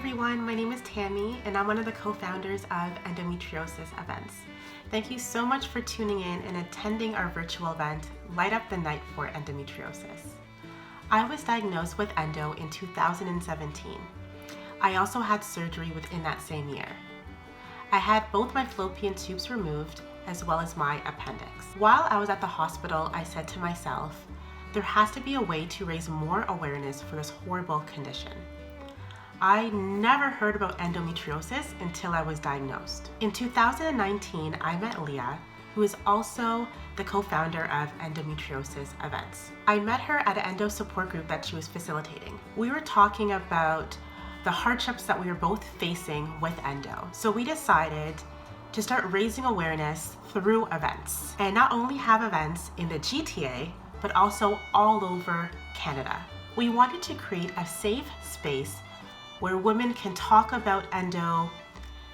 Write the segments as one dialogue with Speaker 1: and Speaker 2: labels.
Speaker 1: everyone, my name is Tammy and I'm one of the co-founders of Endometriosis Events. Thank you so much for tuning in and attending our virtual event, Light Up the Night for Endometriosis. I was diagnosed with endo in 2017. I also had surgery within that same year. I had both my fallopian tubes removed as well as my appendix. While I was at the hospital, I said to myself, there has to be a way to raise more awareness for this horrible condition. I never heard about endometriosis until I was diagnosed. In 2019, I met Leah, who is also the co-founder of Endometriosis Events. I met her at an endo support group that she was facilitating. We were talking about the hardships that we were both facing with endo. So we decided to start raising awareness through events, and not only have events in the GTA, but also all over Canada. We wanted to create a safe space where women can talk about endo,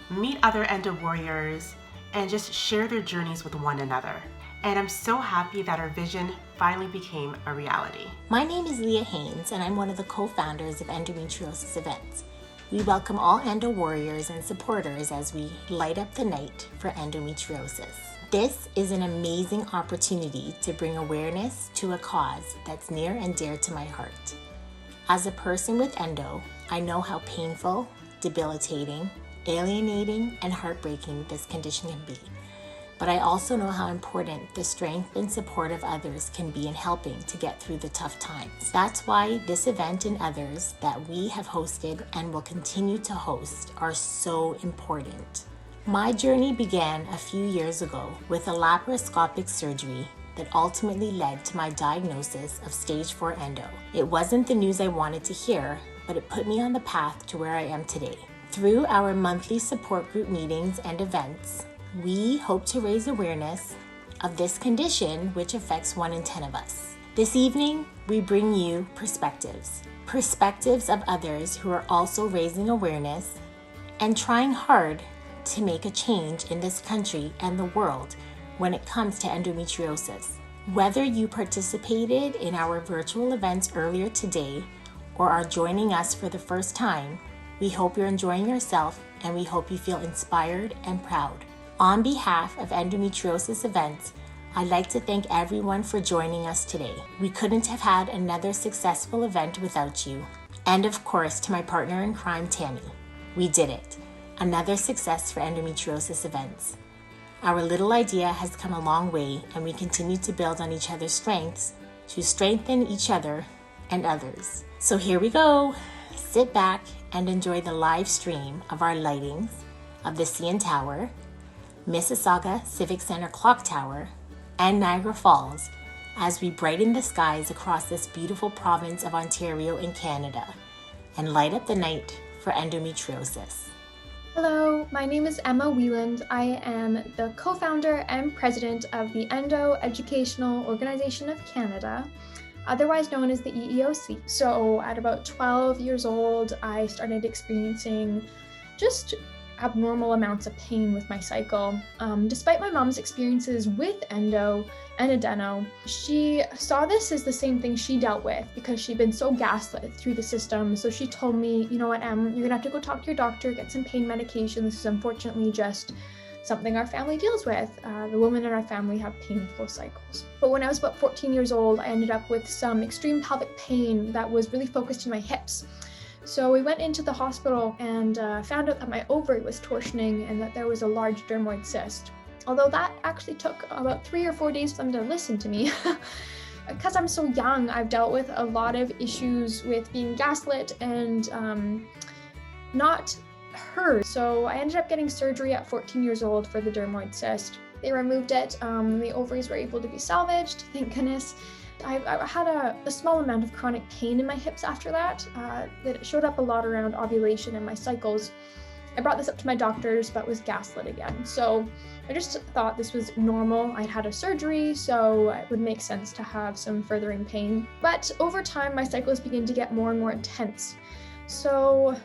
Speaker 1: meet other endo warriors, and just share their journeys with one another. And I'm so happy that our vision finally became a reality.
Speaker 2: My name is Leah Haynes, and I'm one of the co-founders of Endometriosis Events. We welcome all endo warriors and supporters as we light up the night for endometriosis. This is an amazing opportunity to bring awareness to a cause that's near and dear to my heart. As a person with endo, I know how painful, debilitating, alienating, and heartbreaking this condition can be. But I also know how important the strength and support of others can be in helping to get through the tough times. That's why this event and others that we have hosted and will continue to host are so important. My journey began a few years ago with a laparoscopic surgery that ultimately led to my diagnosis of stage 4 endo. It wasn't the news I wanted to hear, but it put me on the path to where I am today. Through our monthly support group meetings and events, we hope to raise awareness of this condition which affects 1 in 10 of us. This evening, we bring you perspectives of others who are also raising awareness and trying hard to make a change in this country and the world when it comes to endometriosis. Whether you participated in our virtual events earlier today or are joining us for the first time, we hope you're enjoying yourself and we hope you feel inspired and proud. On behalf of Endometriosis Events, I'd like to thank everyone for joining us today. We couldn't have had another successful event without you. And of course, to my partner in crime, Tammy. We did it. Another success for Endometriosis Events. Our little idea has come a long way, and we continue to build on each other's strengths to strengthen each other and others. So here we go. Sit back and enjoy the live stream of our lightings of the CN Tower, Mississauga Civic Center Clock Tower, and Niagara Falls as we brighten the skies across this beautiful province of Ontario in Canada and light up the night for endometriosis.
Speaker 3: Hello, my name is Emma Wieland. I am the co-founder and president of the Endo Educational Organization of Canada, otherwise known as the EEOC. So at about 12 years old, I started experiencing just abnormal amounts of pain with my cycle. Despite my mom's experiences with endo and adeno, she saw this as the same thing she dealt with because she'd been so gaslit through the system. So she told me, you know what, Em, you're gonna have to go talk to your doctor, get some pain medication. This is unfortunately just something our family deals with. The women in our family have painful cycles. But when I was about 14 years old, I ended up with some extreme pelvic pain that was really focused in my hips. So we went into the hospital and found out that my ovary was torsioning and that there was a large dermoid cyst. Although that actually took about 3 or 4 days for them to listen to me. Because I'm so young, I've dealt with a lot of issues with being gaslit and not heard. So I ended up getting surgery at 14 years old for the dermoid cyst. They removed it. The ovaries were able to be salvaged, thank goodness. I had a small amount of chronic pain in my hips after that. That showed up a lot around ovulation and my cycles. I brought this up to my doctors, but was gaslit again. So I just thought this was normal. I'd had a surgery, so it would make sense to have some furthering pain. But over time, my cycles began to get more and more intense. So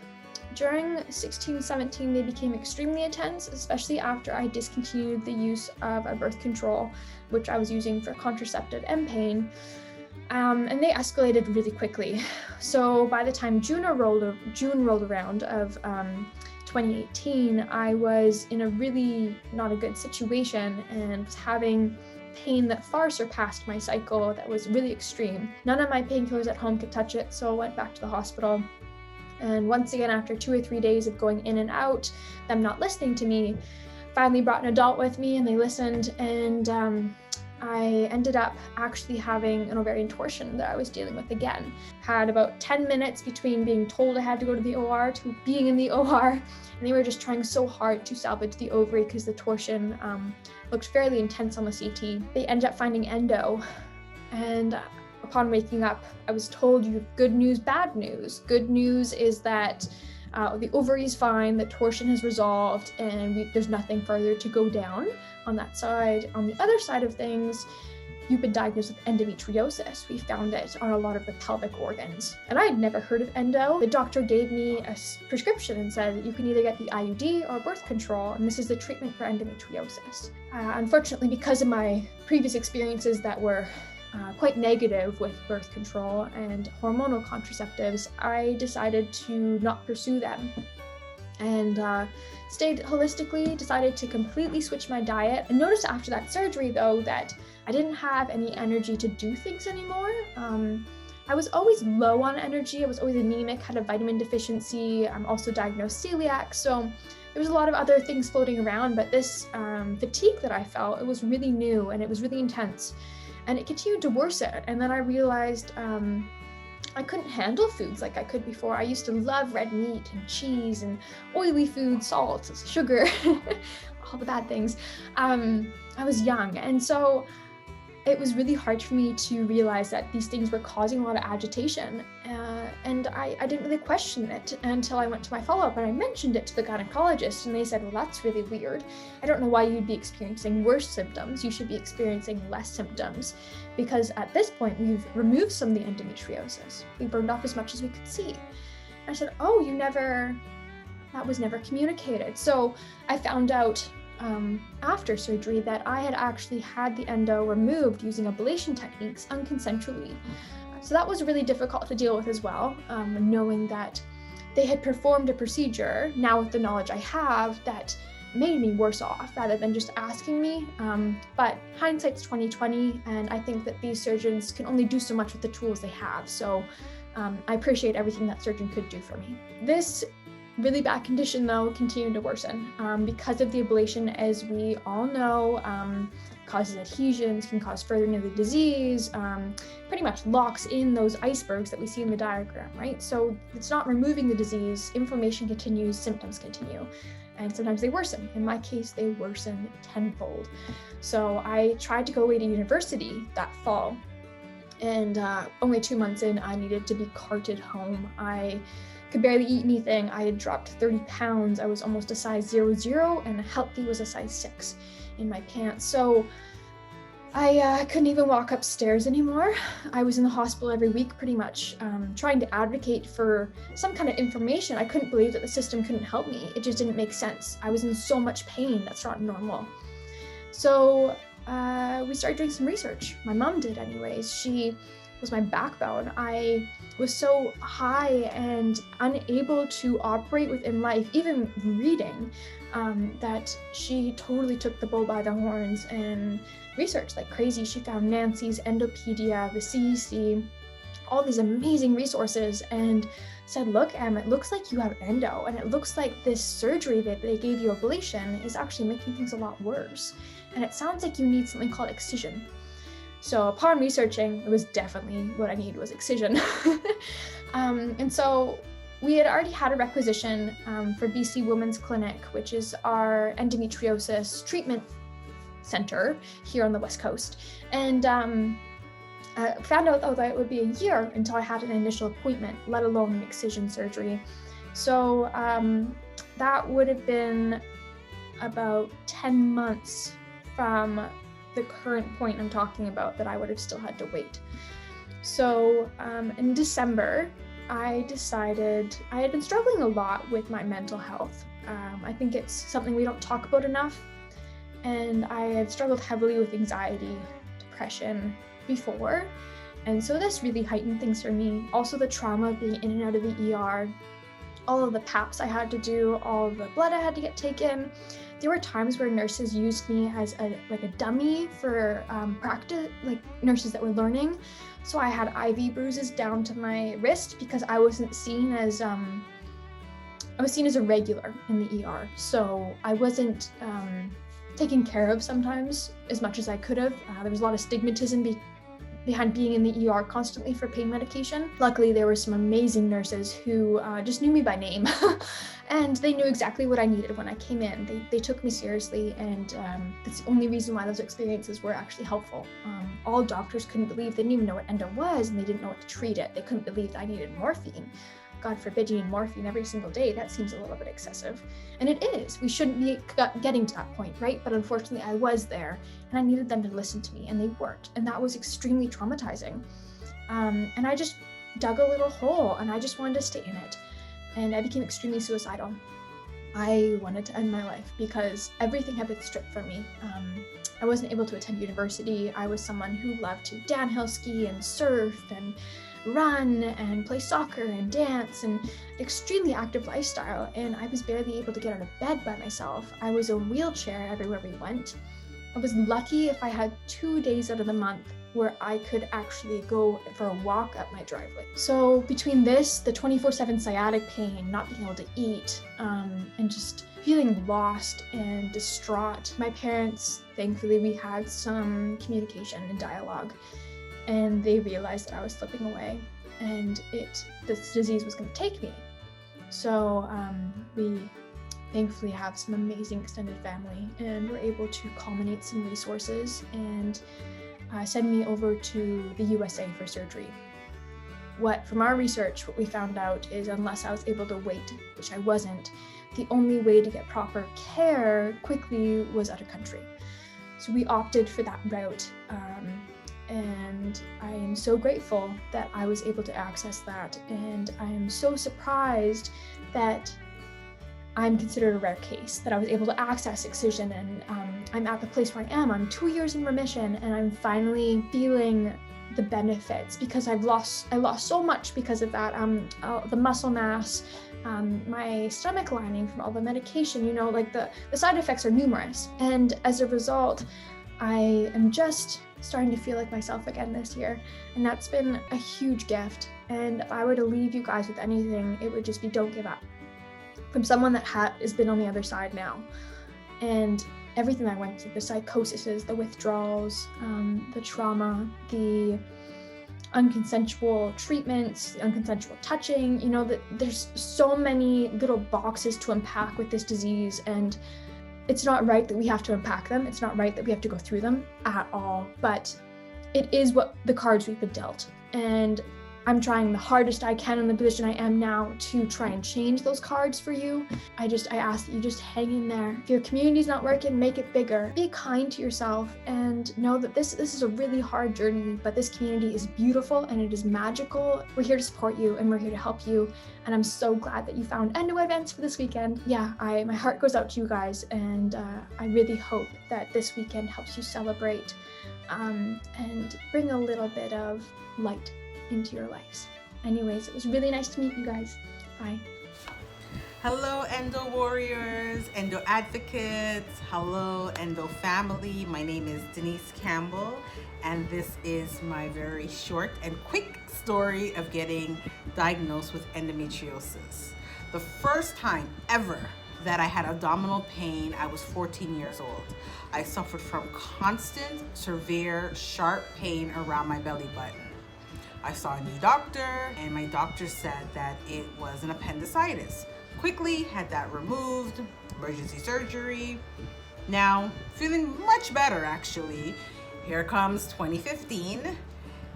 Speaker 3: during 16-17, they became extremely intense, especially after I discontinued the use of a birth control, which I was using for contraceptive and pain. And they escalated really quickly. So by the time June rolled around of 2018, I was in a really not a good situation and was having pain that far surpassed my cycle that was really extreme. None of my painkillers at home could touch it, so I went back to the hospital. And once again, after 2 or 3 days of going in and out, them not listening to me, finally brought an adult with me and they listened, and I ended up actually having an ovarian torsion that I was dealing with again. Had about 10 minutes between being told I had to go to the OR to being in the OR, and they were just trying so hard to salvage the ovary because the torsion looked fairly intense on the CT. They ended up finding endo, and upon waking up, I was told, you have good news, bad news. Good news is that the ovary is fine, the torsion has resolved, and there's nothing further to go down on that side. On the other side of things, you've been diagnosed with endometriosis. We found it on a lot of the pelvic organs. And I had never heard of endo. The doctor gave me a prescription and said that you can either get the IUD or birth control, and this is the treatment for endometriosis. Unfortunately, because of my previous experiences that were quite negative with birth control and hormonal contraceptives, I decided to not pursue them, and stayed holistically, decided to completely switch my diet. I noticed after that surgery though that I didn't have any energy to do things anymore. I was always low on energy, I was always anemic, had a vitamin deficiency, I'm also diagnosed celiac, so there was a lot of other things floating around, but this fatigue that I felt, it was really new and it was really intense. And it continued to worsen. And then I realized I couldn't handle foods like I could before. I used to love red meat and cheese and oily food, salt, sugar, all the bad things. I was young. And so it was really hard for me to realize that these things were causing a lot of agitation. And I didn't really question it until I went to my follow-up and I mentioned it to the gynecologist, and they said, well, that's really weird. I don't know why you'd be experiencing worse symptoms. You should be experiencing less symptoms, because at this point we've removed some of the endometriosis. We burned off as much as we could see. I said, oh, that was never communicated. So I found out after surgery that I had actually had the endo removed using ablation techniques unconsensually. So that was really difficult to deal with as well, knowing that they had performed a procedure, now with the knowledge I have, that made me worse off rather than just asking me. But hindsight's 2020, and I think that these surgeons can only do so much with the tools they have. So I appreciate everything that surgeon could do for me. This really bad condition though continued to worsen because of the ablation, as we all know, causes adhesions, can cause furthering of the disease, pretty much locks in those icebergs that we see in the diagram, right? So it's not removing the disease, inflammation continues, symptoms continue, and sometimes they worsen. In my case, they worsen tenfold. So I tried to go away to university that fall, and only 2 months in, I needed to be carted home. I could barely eat anything. I had dropped 30 pounds. I was almost a size 00, and healthy was a size 6 in my pants. So I couldn't even walk upstairs anymore. I was in the hospital every week pretty much, trying to advocate for some kind of information. I couldn't believe that the system couldn't help me. It just didn't make sense. I was in so much pain. That's not normal. So we started doing some research. My mom did anyways. She was my backbone. I was so high and unable to operate within life, even reading, that she totally took the bull by the horns and researched like crazy. She found Nancy's Endopedia, the CEC, all these amazing resources, and said, look, Em, it looks like you have endo, and it looks like this surgery that they gave you, ablation, is actually making things a lot worse. And it sounds like you need something called excision. So upon researching, it was definitely what I needed was excision. And so we had already had a requisition for BC Women's Clinic, which is our endometriosis treatment center here on the West Coast. And found out though that it would be a year until I had an initial appointment, let alone an excision surgery. So that would have been about 10 months from the current point I'm talking about that I would have still had to wait. So in December, I decided I had been struggling a lot with my mental health. I think it's something we don't talk about enough. And I had struggled heavily with anxiety, depression before. And so this really heightened things for me. Also the trauma of being in and out of the ER, all of the PAPs I had to do, all of the blood I had to get taken. There were times where nurses used me as a dummy for practice, like nurses that were learning. So I had IV bruises down to my wrist because I wasn't seen as I was seen as a regular in the ER. So I wasn't taken care of sometimes as much as I could have. There was a lot of stigmatism behind being in the ER constantly for pain medication. Luckily, there were some amazing nurses who just knew me by name and they knew exactly what I needed when I came in. They took me seriously, and that's the only reason why those experiences were actually helpful. All doctors couldn't believe, they didn't even know what endo was, and they didn't know what to treat it. They couldn't believe that I needed morphine. God forbid you need morphine every single day. That seems a little bit excessive. And it is. We shouldn't be getting to that point, right? But unfortunately, I was there and I needed them to listen to me, and they weren't. And that was extremely traumatizing. And I just dug a little hole and I just wanted to stay in it. And I became extremely suicidal. I wanted to end my life because everything had been stripped from me. I wasn't able to attend university. I was someone who loved to downhill ski and surf and run and play soccer and dance, and an extremely active lifestyle, and I was barely able to get out of bed by myself. I was in a wheelchair everywhere we went. I was lucky if I had 2 days out of the month where I could actually go for a walk up my driveway. So between this, the 24/7 sciatic pain, not being able to eat, and just feeling lost and distraught, my parents, thankfully, we had some communication and dialogue, and they realized that I was slipping away and this disease was going to take me. So we thankfully have some amazing extended family, and we're able to culminate some resources and send me over to the USA for surgery. From our research, what we found out is unless I was able to wait, which I wasn't, the only way to get proper care quickly was out of country. So we opted for that route. And I am so grateful that I was able to access that, and I am so surprised that I'm considered a rare case, that I was able to access excision, and I'm at the place where I am. I'm 2 years in remission, and I'm finally feeling the benefits because I lost so much because of that. The muscle mass, my stomach lining from all the medication, like the side effects are numerous, and as a result, I am just starting to feel like myself again this year, and that's been a huge gift. And if I were to leave you guys with anything, it would just be don't give up. From someone that has been on the other side now, and everything I went through, the psychoses, the withdrawals, the trauma, the unconsensual treatments, the unconsensual touching, that there's so many little boxes to unpack with this disease, and it's not right that we have to unpack them. It's not right that we have to go through them at all, but it is what the cards we've been dealt. And I'm trying the hardest I can in the position I am now to try and change those cards for you. I ask that you just hang in there. If your community's not working, make it bigger. Be kind to yourself and know that this is a really hard journey, but this community is beautiful and it is magical. We're here to support you and we're here to help you. And I'm so glad that you found Endo Events for this weekend. Yeah, my heart goes out to you guys, and I really hope that this weekend helps you celebrate and bring a little bit of light into your lives. Anyways, it was really nice to meet you guys. Bye.
Speaker 4: Hello, Endo warriors, Endo advocates, hello, Endo family. My name is Denise Campbell, and this is my very short and quick story of getting diagnosed with endometriosis. The first time ever that I had abdominal pain, I was 14 years old. I suffered from constant, severe, sharp pain around my belly button. I saw a new doctor, and my doctor said that it was an appendicitis. Quickly had that removed, emergency surgery. Now, feeling much better actually. Here comes 2015,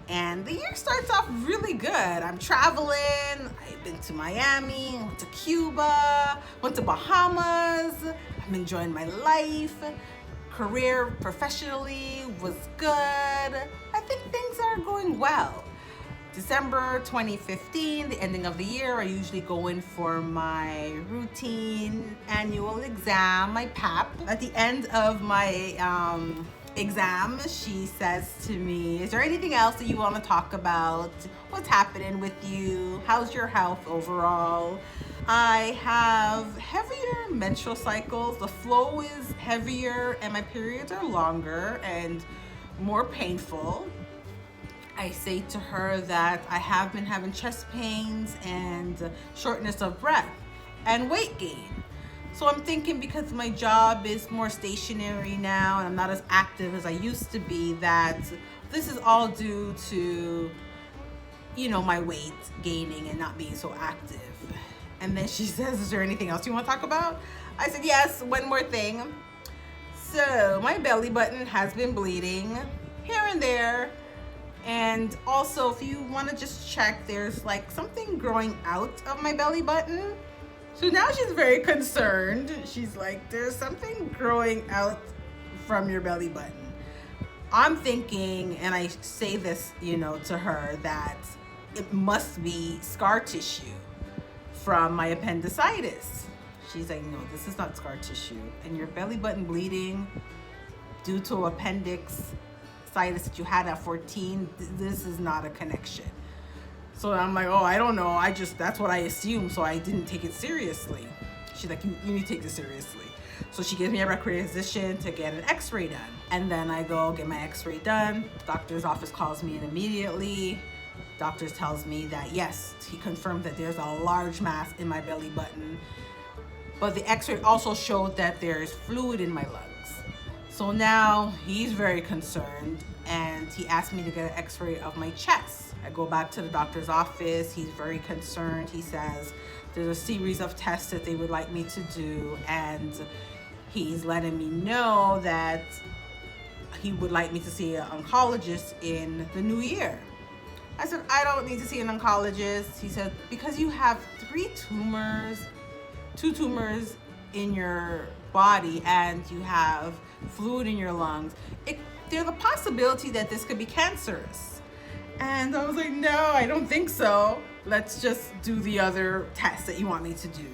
Speaker 4: and the year starts off really good. I'm traveling, I've been to Miami, went to Cuba, went to Bahamas. I'm enjoying my life. Career professionally was good. I think things are going well. December 2015, the ending of the year, I usually go in for my routine annual exam, my PAP. At the end of my exam, she says to me, is there anything else that you want to talk about? What's happening with you? How's your health overall? I have heavier menstrual cycles. The flow is heavier and my periods are longer and more painful. I say to her that I have been having chest pains and shortness of breath and weight gain. So I'm thinking, because my job is more stationary now and I'm not as active as I used to be, that this is all due to, my weight gaining and not being so active. And then she says, is there anything else you want to talk about? I said, yes, one more thing. So my belly button has been bleeding here and there. And also, if you want to just check, there's like something growing out of my belly button. So now she's very concerned. She's like, there's something growing out from your belly button. I'm thinking, and I say this, to her, that it must be scar tissue from my appendicitis. She's like, no, this is not scar tissue. And your belly button bleeding due to appendicitis that you had at 14, this is not a connection. So I'm like, oh, I don't know. That's what I assumed, so I didn't take it seriously. She's like, you need to take this seriously. So she gives me a requisition to get an x-ray done. And then I go get my x-ray done. Doctor's office calls me in immediately. Doctor tells me that, yes, he confirmed that there's a large mass in my belly button. But the x-ray also showed that there's fluid in my lungs. So now he's very concerned and he asked me to get an x-ray of my chest. I go back to the doctor's office. He's very concerned. He says there's a series of tests that they would like me to do, and he's letting me know that he would like me to see an oncologist in the new year. I said, I don't need to see an oncologist. He said, because you have 2 tumors in your body and you have fluid in your lungs, there's a possibility that this could be cancerous. And I was like, no, I don't think so. Let's just do the other tests that you want me to do.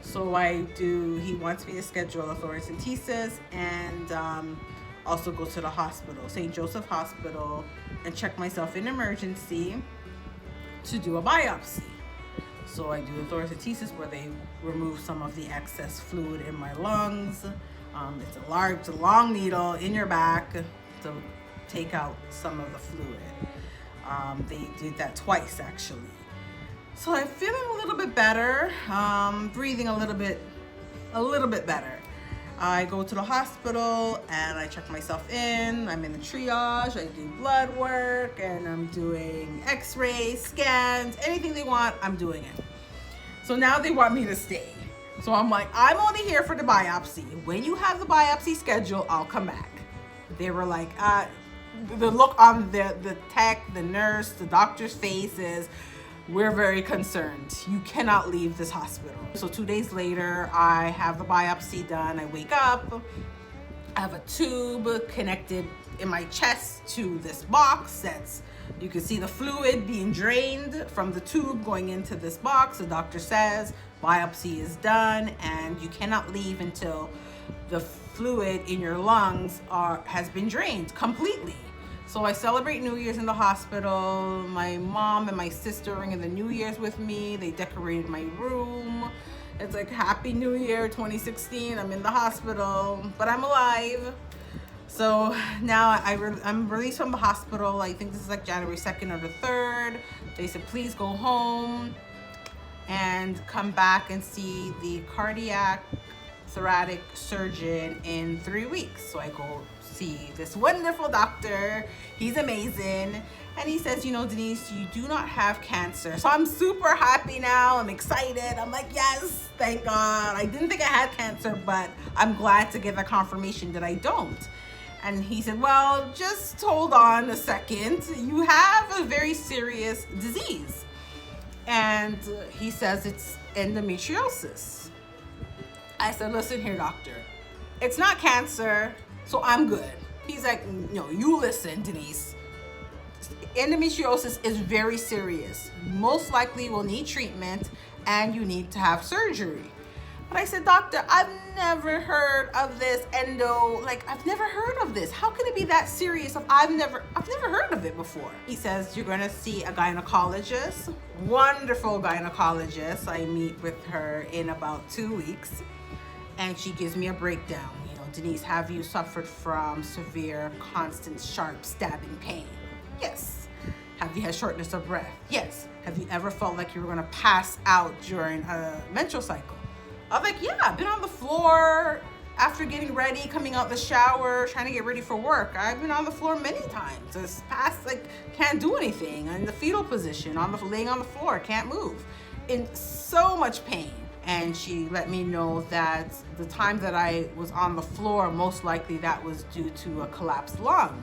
Speaker 4: So he wants me to schedule a thoracentesis and also go to the hospital, St. Joseph Hospital, and check myself in emergency to do a biopsy. So I do a thoracentesis where they remove some of the excess fluid in my lungs. It's a long needle in your back to take out some of the fluid. They did that twice, actually. So I'm feeling a little bit better, breathing a little bit better. I go to the hospital and I check myself in. I'm in the triage. I do blood work and I'm doing x-rays, scans, anything they want, I'm doing it. So now they want me to stay. So I'm like, I'm only here for the biopsy. When you have the biopsy schedule, I'll come back. They were like, the look on the tech, the nurse, the doctor's face is, we're very concerned. You cannot leave this hospital. So 2 days later, I have the biopsy done. I wake up, I have a tube connected in my chest to this box you can see the fluid being drained from the tube going into this box. The doctor says biopsy is done and you cannot leave until the fluid in your lungs has been drained completely. So I celebrate New Year's in the hospital. My mom and my sister are ringing the New Year's with me. They decorated my room. It's like Happy New Year 2016. I'm in the hospital, but I'm alive. So now I'm released from the hospital. I think this is like January 2nd or the 3rd. They said, please go home and come back and see the cardiac thoracic surgeon in 3 weeks. So I go see this wonderful doctor. He's amazing. And he says, Denise, you do not have cancer. So I'm super happy now. I'm excited. I'm like, yes, thank God. I didn't think I had cancer, but I'm glad to get the confirmation that I don't. And he said, well, just hold on a second. You have a very serious disease. And he says it's endometriosis. I said, listen here, doctor. It's not cancer, so I'm good. He's like, no, you listen, Denise. Endometriosis is very serious. Most likely will need treatment and you need to have surgery. But I said, doctor, I've never heard of this endo, like I've never heard of this. How can it be that serious if I've never heard of it before? He says, you're gonna see a gynecologist, wonderful gynecologist. I meet with her in about 2 weeks and she gives me a breakdown. You know, Denise, have you suffered from severe, constant, sharp stabbing pain? Yes. Have you had shortness of breath? Yes. Have you ever felt like you were gonna pass out during a menstrual cycle? I was like, yeah, I've been on the floor after getting ready, coming out the shower, trying to get ready for work. I've been on the floor many times. Just past, like, can't do anything. In the fetal position, laying on the floor, can't move. In so much pain. And she let me know that the time that I was on the floor, most likely that was due to a collapsed lung.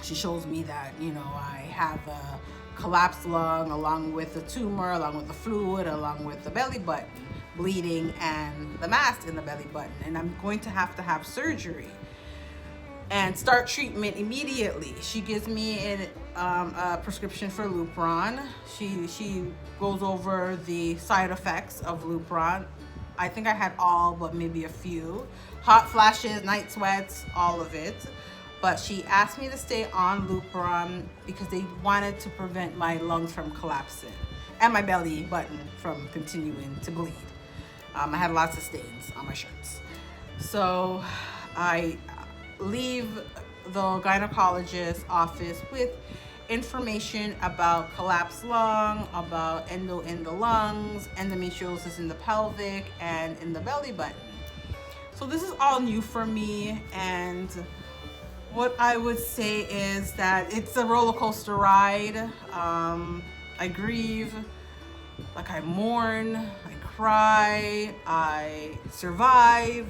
Speaker 4: She shows me that, you know, I have a collapsed lung along with the tumor, along with the fluid, along with the belly button bleeding and the mass in the belly button, and I'm going to have surgery and start treatment immediately. She gives me a prescription for Lupron. She goes over the side effects of Lupron. I think I had all but maybe a few. Hot flashes, night sweats, all of it. But she asked me to stay on Lupron because they wanted to prevent my lungs from collapsing and my belly button from continuing to bleed. I had lots of stains on my shirts. So I leave the gynecologist's office with information about collapsed lung, about endo in the lungs, endometriosis in the pelvic and in the belly button. So this is all new for me, and what I would say is that it's a roller coaster ride. I grieve, like I mourn, I cry, I survive,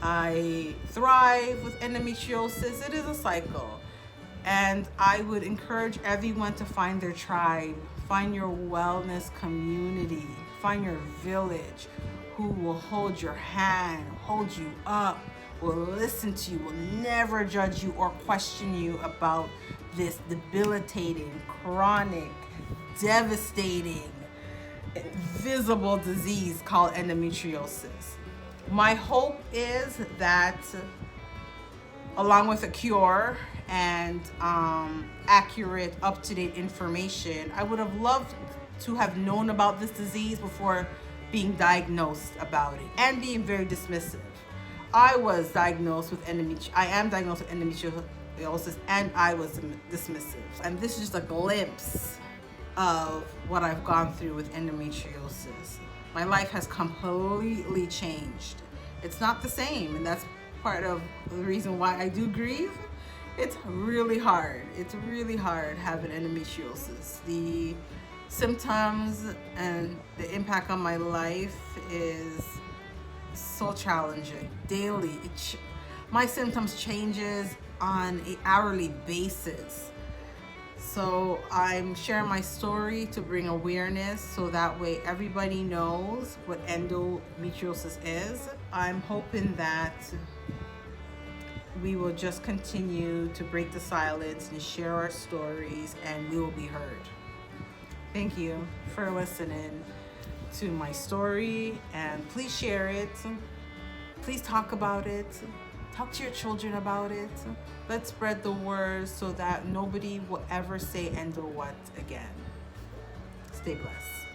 Speaker 4: I thrive with endometriosis. It is a cycle. And I would encourage everyone to find their tribe, find your wellness community, find your village who will hold your hand, hold you up, will listen to you, will never judge you or question you about this debilitating, chronic, devastating, invisible disease called endometriosis. My hope is that along with a cure and accurate, up-to-date information, I would have loved to have known about this disease before being diagnosed about it and being very dismissive. I am diagnosed with endometriosis and I was dismissive. And this is just a glimpse of what I've gone through with endometriosis. My life has completely changed. It's not the same, and that's part of the reason why I do grieve. It's really hard. It's really hard having endometriosis. The symptoms and the impact on my life is so challenging. Daily, my symptoms changes on an hourly basis. So I'm sharing my story to bring awareness so that way everybody knows what endometriosis is. I'm hoping that we will just continue to break the silence and share our stories, and we will be heard. Thank you for listening to my story, and please share it. Please talk about it. Talk to your children about it. Let's spread the word so that nobody will ever say endo what again. Stay blessed.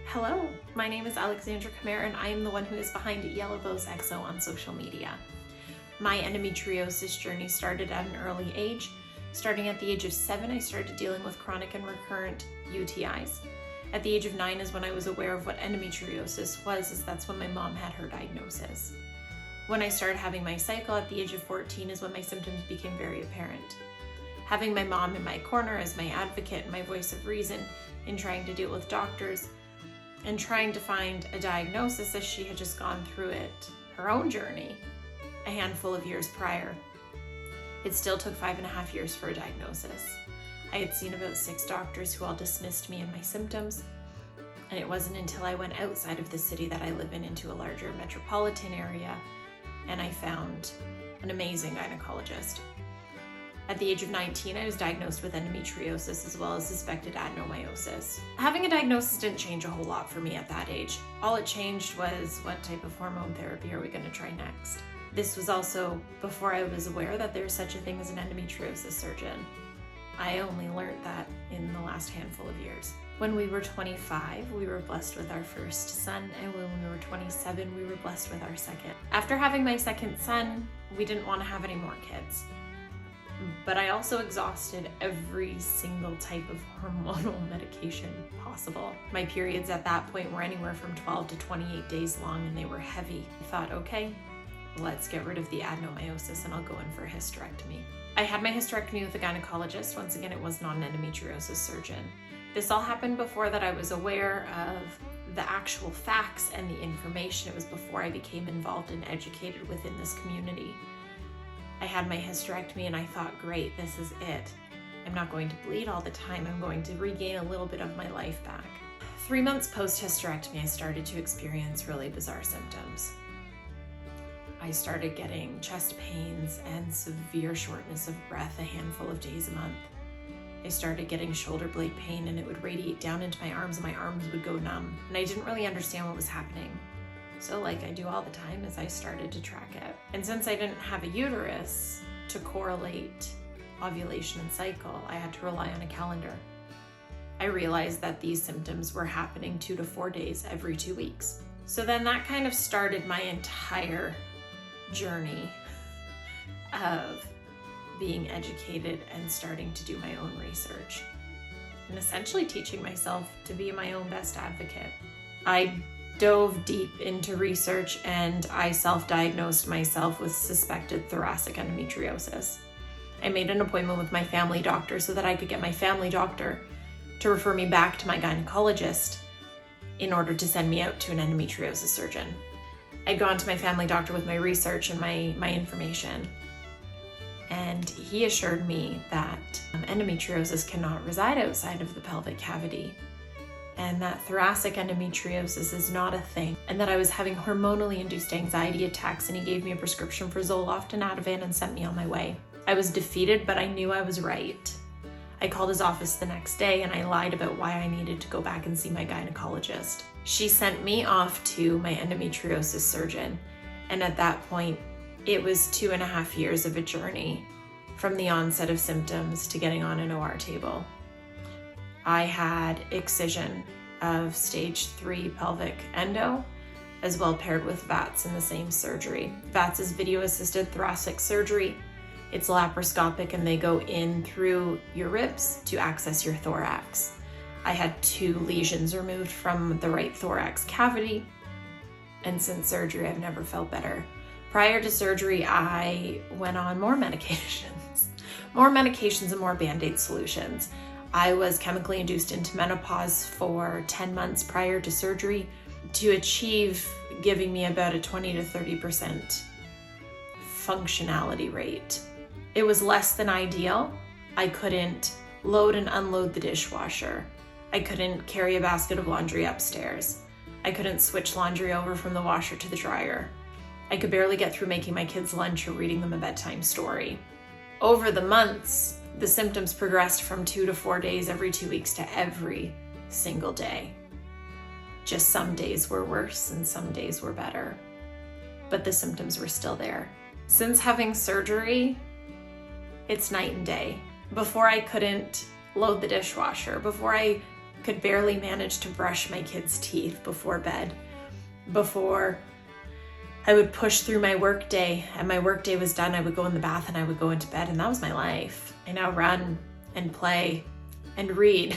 Speaker 5: Hello, my name is Alexandra Kamara and I am the one who is behind Yellow Bows EXO on social media. My endometriosis journey started at an early age. Starting at the age of 7, I started dealing with chronic and recurrent UTIs. At the age of 9 is when I was aware of what endometriosis was, as that's when my mom had her diagnosis. When I started having my cycle at the age of 14 is when my symptoms became very apparent. Having my mom in my corner as my advocate and my voice of reason in trying to deal with doctors and trying to find a diagnosis, as she had just gone through it, her own journey, a handful of years prior. It still took 5.5 years for a diagnosis. I had seen about 6 doctors who all dismissed me and my symptoms, and it wasn't until I went outside of the city that I live in into a larger metropolitan area, and I found an amazing gynecologist. At the age of 19, I was diagnosed with endometriosis as well as suspected adenomyosis. Having a diagnosis didn't change a whole lot for me at that age. All it changed was what type of hormone therapy are we going to try next. This was also before I was aware that there's such a thing as an endometriosis surgeon. I only learned that in the last handful of years. When we were 25, we were blessed with our first son, and when we were 27, we were blessed with our second. After having my second son, we didn't want to have any more kids. But I also exhausted every single type of hormonal medication possible. My periods at that point were anywhere from 12 to 28 days long, and they were heavy. I thought, okay, let's get rid of the adenomyosis and I'll go in for a hysterectomy. I had my hysterectomy with a gynecologist. Once again, it was not an endometriosis surgeon. This all happened before that I was aware of the actual facts and the information. It was before I became involved and educated within this community. I had my hysterectomy and I thought, great, this is it. I'm not going to bleed all the time. I'm going to regain a little bit of my life back. 3 months post-hysterectomy, I started to experience really bizarre symptoms. I started getting chest pains and severe shortness of breath a handful of days a month. I started getting shoulder blade pain and it would radiate down into my arms and my arms would go numb. And I didn't really understand what was happening. So like I do all the time is I started to track it. And since I didn't have a uterus to correlate ovulation and cycle, I had to rely on a calendar. I realized that these symptoms were happening 2 to 4 days every 2 weeks. So then that kind of started my entire journey of being educated and starting to do my own research and essentially teaching myself to be my own best advocate. I dove deep into research and I self-diagnosed myself with suspected thoracic endometriosis. I made an appointment with my family doctor so that I could get my family doctor to refer me back to my gynecologist in order to send me out to an endometriosis surgeon. I'd gone to my family doctor with my research and my information, and he assured me that endometriosis cannot reside outside of the pelvic cavity, and that thoracic endometriosis is not a thing, and that I was having hormonally induced anxiety attacks, and he gave me a prescription for Zoloft and Ativan and sent me on my way. I was defeated, but I knew I was right. I called his office the next day and I lied about why I needed to go back and see my gynecologist. She sent me off to my endometriosis surgeon, and at that point, it was 2.5 years of a journey from the onset of symptoms to getting on an OR table. I had excision of stage 3 pelvic endo, as well paired with VATS in the same surgery. VATS is video-assisted thoracic surgery. It's laparoscopic and they go in through your ribs to access your thorax. I had 2 lesions removed from the right thorax cavity, and since surgery, I've never felt better. Prior to surgery, I went on more medications and more Band-Aid solutions. I was chemically induced into menopause for 10 months prior to surgery to achieve giving me about a 20 to 30% functionality rate. It was less than ideal. I couldn't load and unload the dishwasher. I couldn't carry a basket of laundry upstairs. I couldn't switch laundry over from the washer to the dryer. I could barely get through making my kids lunch or reading them a bedtime story. Over the months, the symptoms progressed from 2 to 4 days every 2 weeks to every single day. Just some days were worse and some days were better, but the symptoms were still there. Since having surgery, it's night and day. Before I couldn't load the dishwasher, before I could barely manage to brush my kids' teeth before bed, before I would push through my work day and my work day was done, I would go in the bath and I would go into bed, and that was my life. I now run and play and read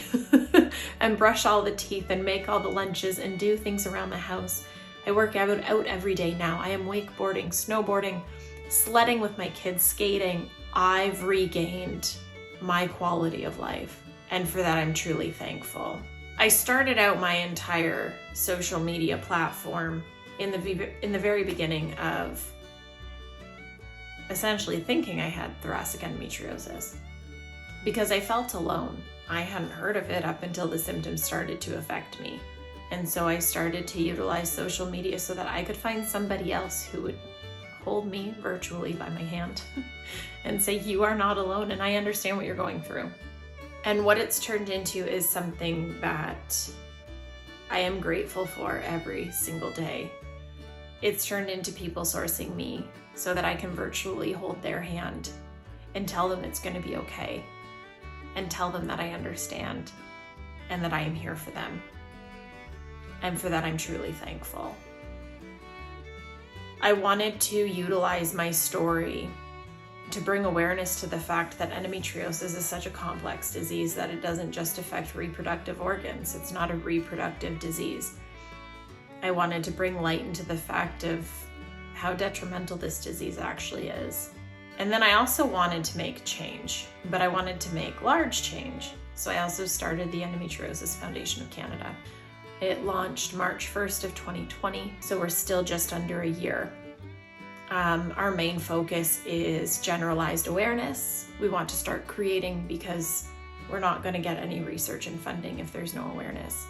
Speaker 5: and brush all the teeth and make all the lunches and do things around the house. I work out every day now. I am wakeboarding, snowboarding, sledding with my kids, skating. I've regained my quality of life, and for that I'm truly thankful. I started out my entire social media platform in the very beginning of essentially thinking I had thoracic endometriosis because I felt alone. I hadn't heard of it up until the symptoms started to affect me. And so I started to utilize social media so that I could find somebody else who would hold me virtually by my hand and say, you are not alone and I understand what you're going through. And what it's turned into is something that I am grateful for every single day. It's turned into people sourcing me so that I can virtually hold their hand and tell them it's going to be okay, and tell them that I understand and that I am here for them. And for that, I'm truly thankful. I wanted to utilize my story to bring awareness to the fact that endometriosis is such a complex disease that it doesn't just affect reproductive organs. It's not a reproductive disease. I wanted to bring light into the fact of how detrimental this disease actually is. And then I also wanted to make change, but I wanted to make large change. So I also started the Endometriosis Foundation of Canada. It launched March 1st of 2020, so we're still just under a year. Our main focus is generalized awareness. We want to start creating because we're not going to get any research and funding if there's no awareness.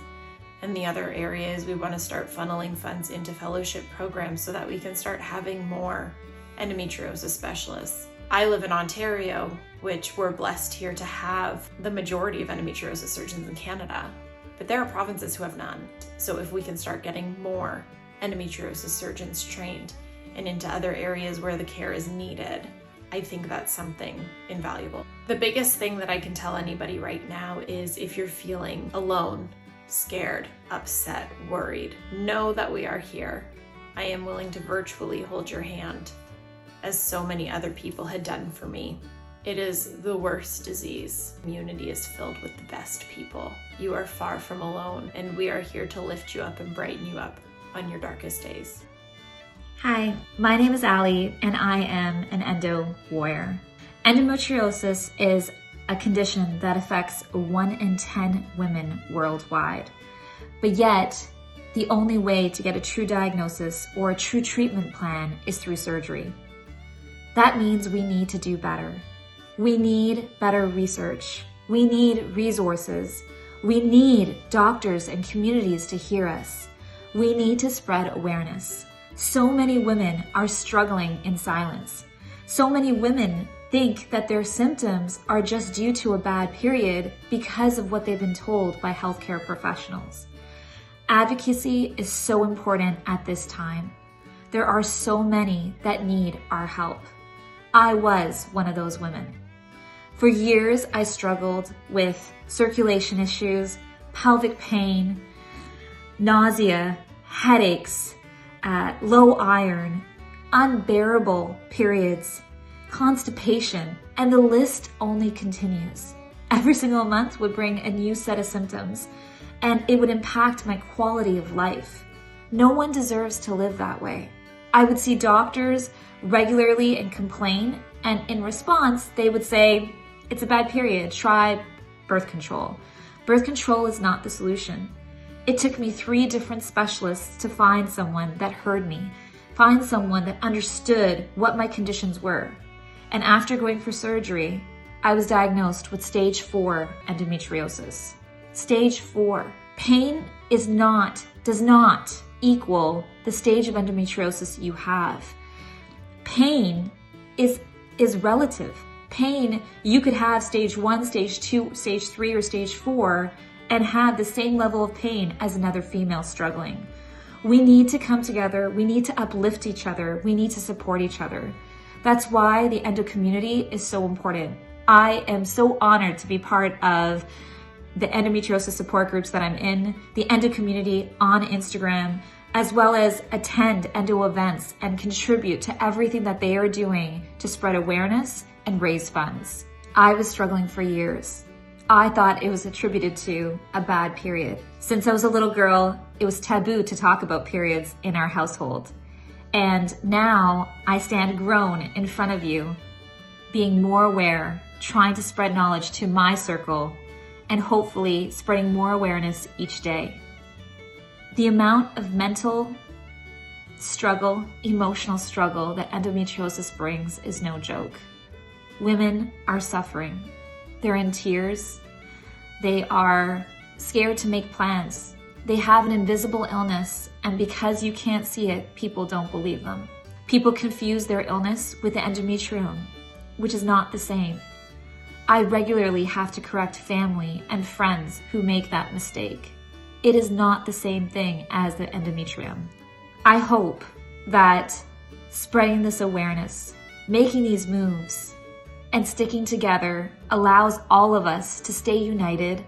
Speaker 5: And the other area is we want to start funneling funds into fellowship programs so that we can start having more endometriosis specialists. I live in Ontario, which we're blessed here to have the majority of endometriosis surgeons in Canada, but there are provinces who have none. So if we can start getting more endometriosis surgeons trained and into other areas where the care is needed, I think that's something invaluable. The biggest thing that I can tell anybody right now is if you're feeling alone, scared, upset, worried, know that we are here. I am willing to virtually hold your hand, as so many other people had done for me. It is the worst disease. Community is filled with the best people. You are far from alone, and we are here to lift you up and brighten you up on your darkest days.
Speaker 6: Hi, my name is Allie, and I am an endo warrior. Endometriosis is a condition that affects 1 in 10 women worldwide. But yet, the only way to get a true diagnosis or a true treatment plan is through surgery. That means we need to do better. We need better research. We need resources. We need doctors and communities to hear us. We need to spread awareness. So many women are struggling in silence. So many women think that their symptoms are just due to a bad period because of what they've been told by healthcare professionals. Advocacy is so important at this time. There are so many that need our help. I was one of those women. For years, I struggled with circulation issues, pelvic pain, nausea, headaches, low iron, unbearable periods, constipation, and the list only continues. Every single month would bring a new set of symptoms, and it would impact my quality of life. No one deserves to live that way. I would see doctors regularly and complain, and in response, they would say, it's a bad period, try birth control. Birth control is not the solution. It took me 3 different specialists to find someone that heard me, find someone that understood what my conditions were. And after going for surgery, I was diagnosed with stage 4 endometriosis. Stage 4. Pain does not equal the stage of endometriosis you have. Pain is relative. Pain, you could have stage 1, stage 2, stage 3, or stage 4 and have the same level of pain as another female struggling. We need to come together. We need to uplift each other. We need to support each other. That's why the endo community is so important. I am so honored to be part of the endometriosis support groups that I'm in, the endo community on Instagram, as well as attend endo events and contribute to everything that they are doing to spread awareness and raise funds. I was struggling for years. I thought it was attributed to a bad period. Since I was a little girl, it was taboo to talk about periods in our household. And now I stand grown in front of you, being more aware, trying to spread knowledge to my circle, and hopefully spreading more awareness each day. The amount of mental struggle, emotional struggle that endometriosis brings is no joke. Women are suffering. They're in tears. They are scared to make plans. They have an invisible illness, and because you can't see it, people don't believe them. People confuse their illness with the endometrium, which is not the same. I regularly have to correct family and friends who make that mistake. It is not the same thing as the endometrium. I hope that spreading this awareness, making these moves, and sticking together allows all of us to stay united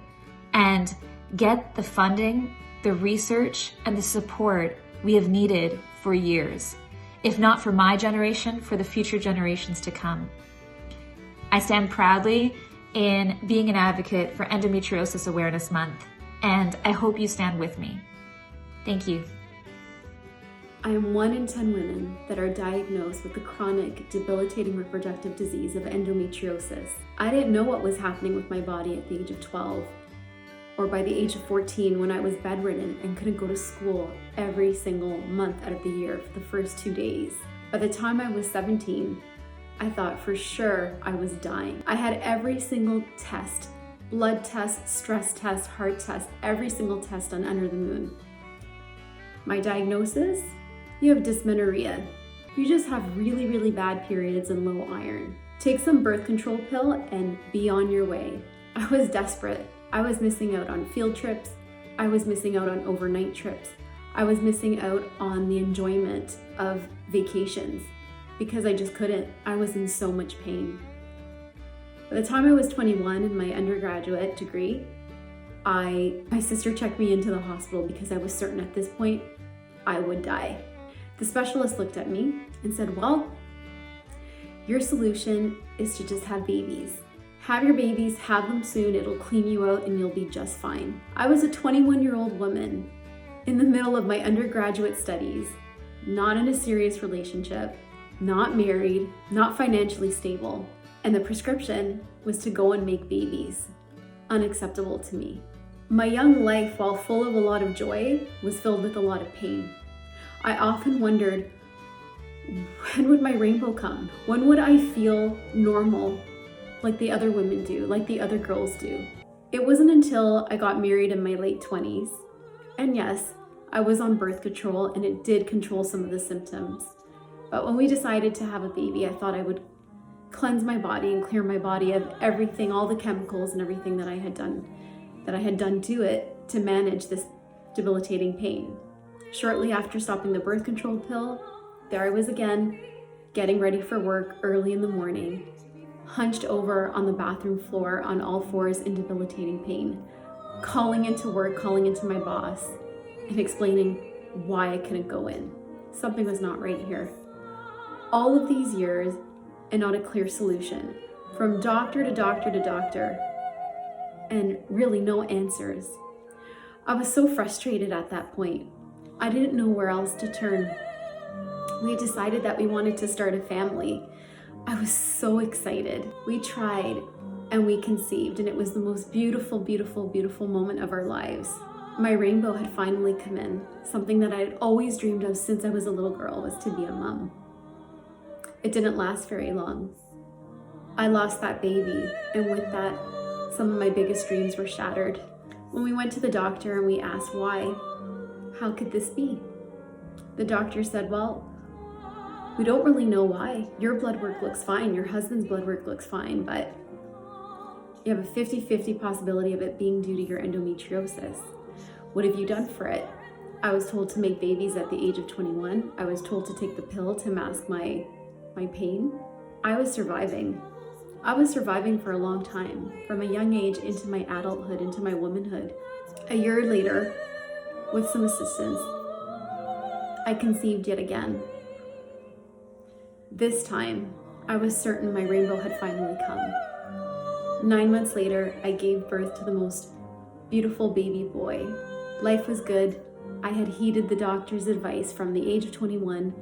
Speaker 6: and get the funding, the research, and the support we have needed for years, if not for my generation, for the future generations to come. I stand proudly in being an advocate for Endometriosis Awareness Month, and I hope you stand with me. Thank you.
Speaker 7: I am 1 in 10 women that are diagnosed with the chronic, debilitating reproductive disease of endometriosis. I didn't know what was happening with my body at the age of 12, or by the age of 14 when I was bedridden and couldn't go to school every single month out of the year for the first 2 days. By the time I was 17, I thought for sure I was dying. I had every single test, blood test, stress test, heart test, every single test done under the moon. My diagnosis? You have dysmenorrhea. You just have really, really bad periods and low iron. Take some birth control pill and be on your way. I was desperate. I was missing out on field trips. I was missing out on overnight trips. I was missing out on the enjoyment of vacations because I just couldn't. I was in so much pain. By the time I was 21 in my undergraduate degree, my sister checked me into the hospital because I was certain at this point I would die. The specialist looked at me and said, well, your solution is to just have babies. Have your babies, have them soon, it'll clean you out and you'll be just fine. I was a 21-year-old woman in the middle of my undergraduate studies, not in a serious relationship, not married, not financially stable, and the prescription was to go and make babies. Unacceptable to me. My young life, while full of a lot of joy, was filled with a lot of pain. I often wondered, when would my rainbow come? When would I feel normal like the other women do, like the other girls do? It wasn't until I got married in my late 20s, and yes, I was on birth control and it did control some of the symptoms. But when we decided to have a baby, I thought I would cleanse my body and clear my body of everything, all the chemicals and everything that I had done to it to manage this debilitating pain. Shortly after stopping the birth control pill, there I was again, getting ready for work early in the morning, hunched over on the bathroom floor on all fours in debilitating pain, calling into work, calling into my boss, and explaining why I couldn't go in. Something was not right here. All of these years, and not a clear solution, from doctor to doctor to doctor, and really no answers. I was so frustrated at that point. I didn't know where else to turn. We decided that we wanted to start a family. I was so excited. We tried and we conceived, and it was the most beautiful, beautiful, beautiful moment of our lives. My rainbow had finally come in. Something that I had always dreamed of since I was a little girl was to be a mom. It didn't last very long. I lost that baby, and with that, some of my biggest dreams were shattered. When we went to the doctor and we asked why, how could this be? The doctor said, well, we don't really know why. Your blood work looks fine, your husband's blood work looks fine, but you have a 50-50 possibility of it being due to your endometriosis. What have you done for it? I was told to make babies at the age of 21. I was told to take the pill to mask my pain. I was surviving. I was surviving for a long time, from a young age into my adulthood, into my womanhood. A year later, with some assistance, I conceived yet again. This time, I was certain my rainbow had finally come. 9 months later, I gave birth to the most beautiful baby boy. Life was good. I had heeded the doctor's advice from the age of 21.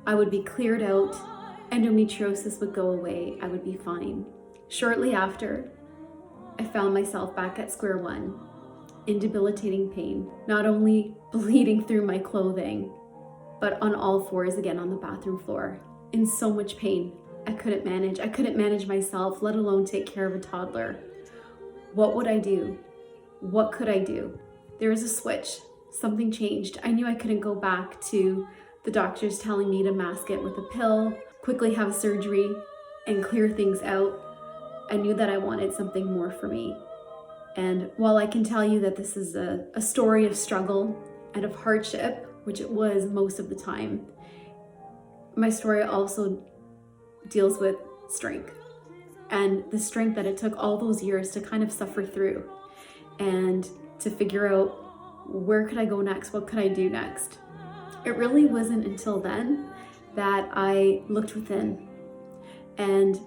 Speaker 7: I would be cleared out. Endometriosis would go away. I would be fine. Shortly after, I found myself back at square one, in debilitating pain, not only bleeding through my clothing, but on all fours again on the bathroom floor, in so much pain. I couldn't manage myself, let alone take care of a toddler. What would I do? What could I do? There was a switch. Something changed. I knew I couldn't go back to the doctor's telling me to mask it with a pill, quickly have surgery, and clear things out, I knew that I wanted something more for me. And while I can tell you that this is a story of struggle and of hardship, which it was most of the time, my story also deals with strength, and the strength that it took all those years to kind of suffer through and to figure out, where could I go next? What could I do next? It really wasn't until then that I looked within and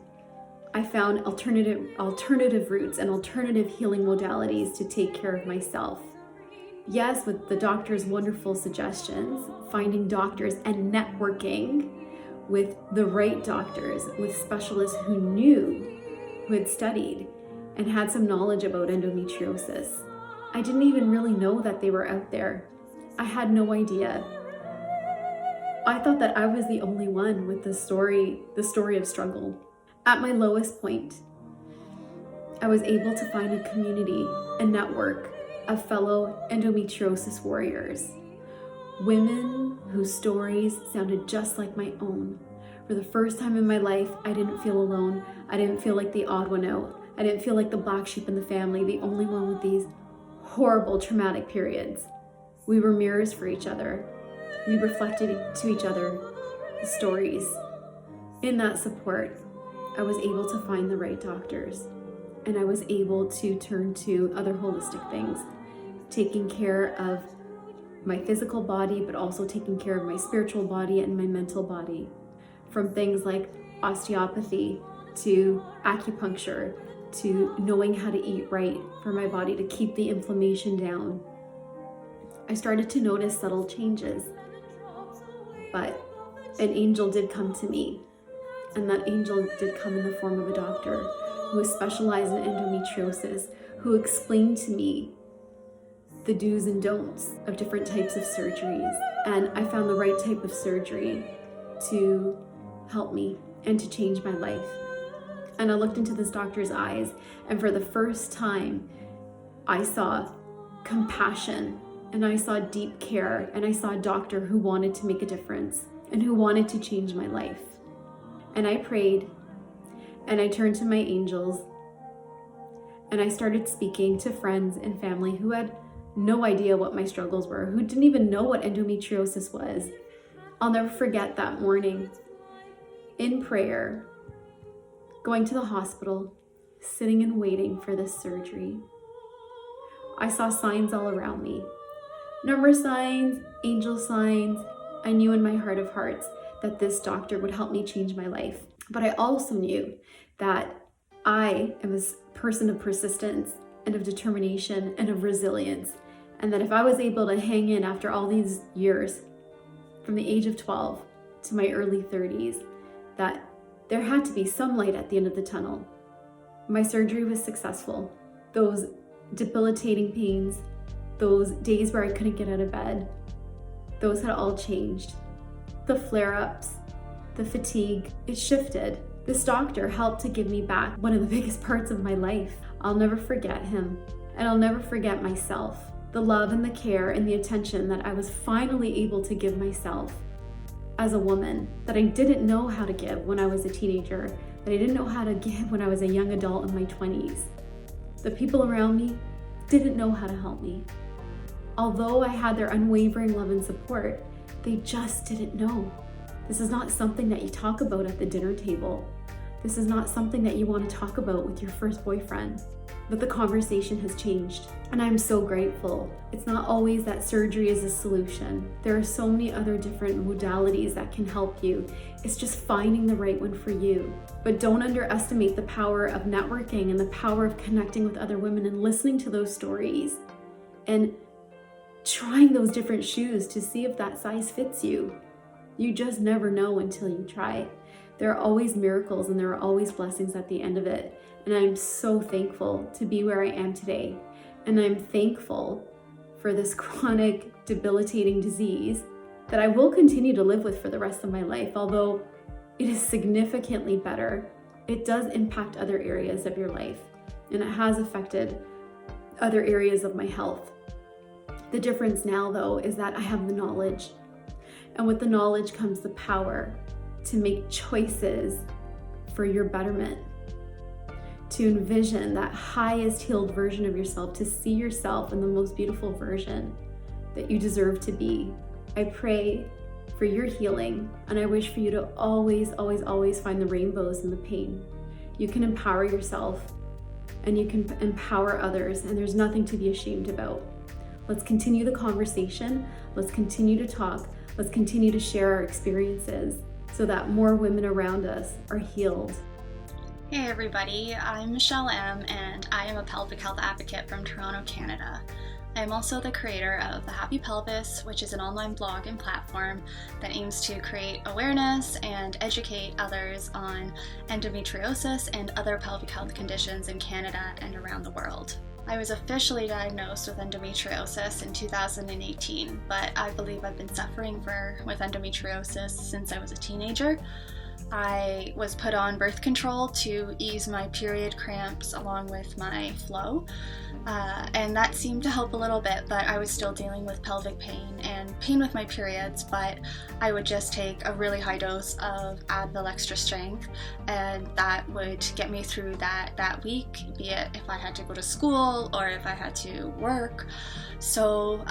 Speaker 7: I found alternative routes and alternative healing modalities to take care of myself. Yes, with the doctor's wonderful suggestions, finding doctors and networking with the right doctors, with specialists who had studied and had some knowledge about endometriosis. I didn't even really know that they were out there. I had no idea. I thought that I was the only one with the story of struggle. At my lowest point, I was able to find a community, a network of fellow endometriosis warriors, women whose stories sounded just like my own. For the first time in my life, I didn't feel alone. I didn't feel like the odd one out. I didn't feel like the black sheep in the family, the only one with these horrible traumatic periods. We were mirrors for each other. We reflected to each other the stories. In that support, I was able to find the right doctors, and I was able to turn to other holistic things, taking care of my physical body, but also taking care of my spiritual body and my mental body. From things like osteopathy to acupuncture to knowing how to eat right for my body to keep the inflammation down. I started to notice subtle changes, but an angel did come to me, and that angel did come in the form of a doctor who specialized in endometriosis, who explained to me the do's and don'ts of different types of surgeries. And I found the right type of surgery to help me and to change my life. And I looked into this doctor's eyes, and for the first time, I saw compassion, and I saw deep care, and I saw a doctor who wanted to make a difference and who wanted to change my life. And I prayed, and I turned to my angels, and I started speaking to friends and family who had no idea what my struggles were, who didn't even know what endometriosis was. I'll never forget that morning in prayer, going to the hospital, sitting and waiting for this surgery. I saw signs all around me. Number signs, angel signs. I knew in my heart of hearts that this doctor would help me change my life. But I also knew that I am a person of persistence and of determination and of resilience. And that if I was able to hang in after all these years, from the age of 12 to my early 30s, that there had to be some light at the end of the tunnel. My surgery was successful. Those debilitating pains, those days where I couldn't get out of bed, those had all changed. The flare-ups, the fatigue, it shifted. This doctor helped to give me back one of the biggest parts of my life. I'll never forget him, and I'll never forget myself. The love and the care and the attention that I was finally able to give myself as a woman, that I didn't know how to give when I was a teenager, that I didn't know how to give when I was a young adult in my 20s. The people around me didn't know how to help me. Although I had their unwavering love and support, they just didn't know. This is not something that you talk about at the dinner table. This is not something that you want to talk about with your first boyfriend. But the conversation has changed, and I'm so grateful. It's not always that surgery is a solution. There are so many other different modalities that can help you. It's just finding the right one for you. But don't underestimate the power of networking and the power of connecting with other women and listening to those stories and trying those different shoes to see if that size fits you. You just never know until you try. There are always miracles and there are always blessings at the end of it. And I'm so thankful to be where I am today. And I'm thankful for this chronic, debilitating disease that I will continue to live with for the rest of my life. Although it is significantly better, it does impact other areas of your life. And it has affected other areas of my health. The difference now, though, is that I have the knowledge And with the knowledge comes the power to make choices for your betterment, to envision that highest healed version of yourself, to see yourself in the most beautiful version that you deserve to be. I pray for your healing, and I wish for you to always, always, always find the rainbows in the pain. You can empower yourself and you can empower others, and there's nothing to be ashamed about. Let's continue the conversation. Let's continue to talk. Let's continue to share our experiences so that more women around us are healed.
Speaker 8: Hey everybody, I'm Michelle M, and I am a pelvic health advocate from Toronto, Canada. I am also the creator of The Happy Pelvis, which is an online blog and platform that aims to create awareness and educate others on endometriosis and other pelvic health conditions in Canada and around the world. I was officially diagnosed with endometriosis in 2018, but I believe I've been suffering with endometriosis since I was a teenager. I was put on birth control to ease my period cramps along with my flow, and that seemed to help a little bit, but I was still dealing with pelvic pain and pain with my periods. But I would just take a really high dose of Advil Extra Strength, and that would get me through that week, be it if I had to go to school or if I had to work. So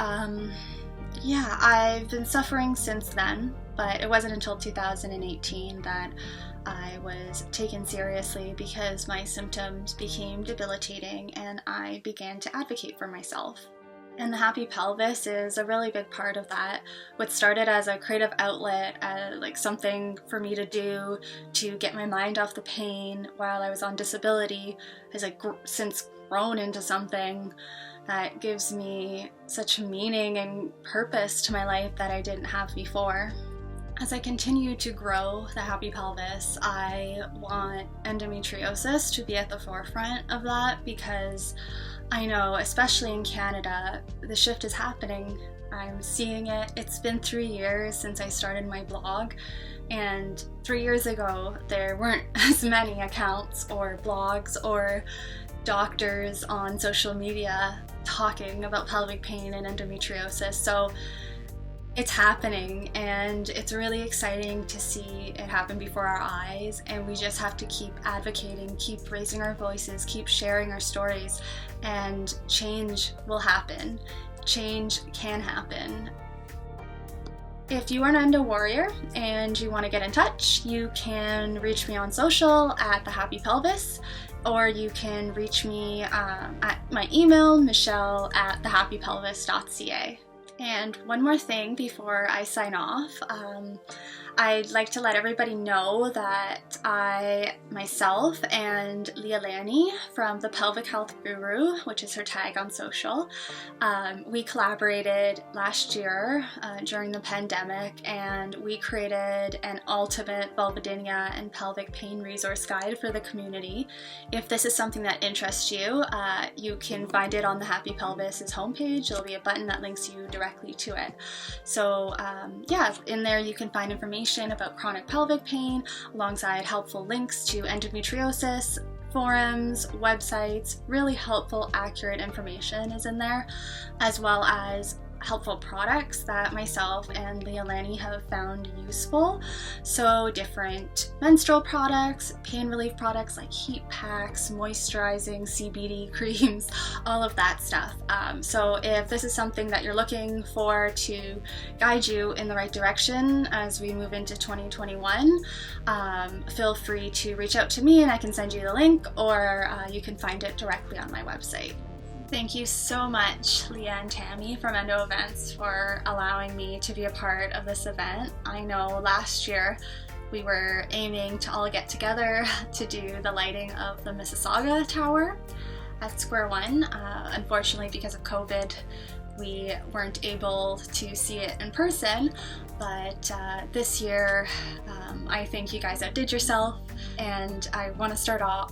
Speaker 8: yeah, I've been suffering since then, but it wasn't until 2018 that I was taken seriously because my symptoms became debilitating and I began to advocate for myself. And the Happy Pelvis is a really big part of that. What started as a creative outlet, like something for me to do to get my mind off the pain while I was on disability, has since grown into something that gives me such meaning and purpose to my life that I didn't have before. As I continue to grow the Happy Pelvis, I want endometriosis to be at the forefront of that, because I know, especially in Canada, the shift is happening. I'm seeing it. It's been 3 years since I started my blog, and 3 years ago there weren't as many accounts or blogs or doctors on social media talking about pelvic pain and endometriosis. So it's happening, and it's really exciting to see it happen before our eyes, and we just have to keep advocating, keep raising our voices, keep sharing our stories, and change will happen. Change can happen. If you are an endo warrior and you want to get in touch, you can reach me on social at The Happy Pelvis, or you can reach me at my email, michelle@thehappypelvis.ca. And one more thing before I sign off, I'd like to let everybody know that I, myself, and Leah Lanny from the Pelvic Health Guru, which is her tag on social, we collaborated last year during the pandemic, and we created an ultimate vulvodynia and pelvic pain resource guide for the community. If this is something that interests you, you can find it on the Happy Pelvis's homepage. There'll be a button that links you directly to it. So yeah, in there you can find information about chronic pelvic pain, alongside helpful links to endometriosis, forums, websites. Really helpful, accurate information is in there, as well as helpful products that myself and Leah Lanny have found useful. So different menstrual products, pain relief products like heat packs, moisturizing, CBD creams, all of that stuff. So if this is something that you're looking for to guide you in the right direction as we move into 2021, feel free to reach out to me and I can send you the link, or you can find it directly on my website. Thank you so much, Leah and Tammy from Endo Events, for allowing me to be a part of this event. I know last year we were aiming to all get together to do the lighting of the Mississauga Tower at Square One. Unfortunately, because of COVID, we weren't able to see it in person, but this year I think you guys outdid yourself, and I want to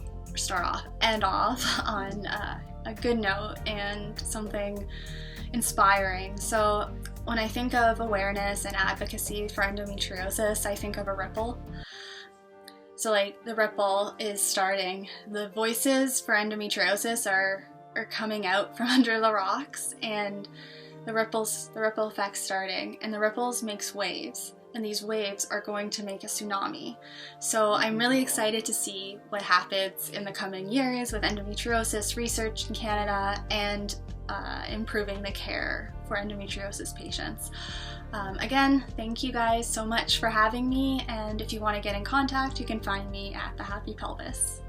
Speaker 8: end off on a good note and something inspiring. So when I think of awareness and advocacy for endometriosis, I think of a ripple. So like the ripple is starting. The voices for endometriosis are coming out from under the rocks, and the ripple effect starting, and the ripples makes waves, and these waves are going to make a tsunami. So I'm really excited to see what happens in the coming years with endometriosis research in Canada and improving the care for endometriosis patients. Again, thank you guys so much for having me, and if you want to get in contact, you can find me at The Happy Pelvis.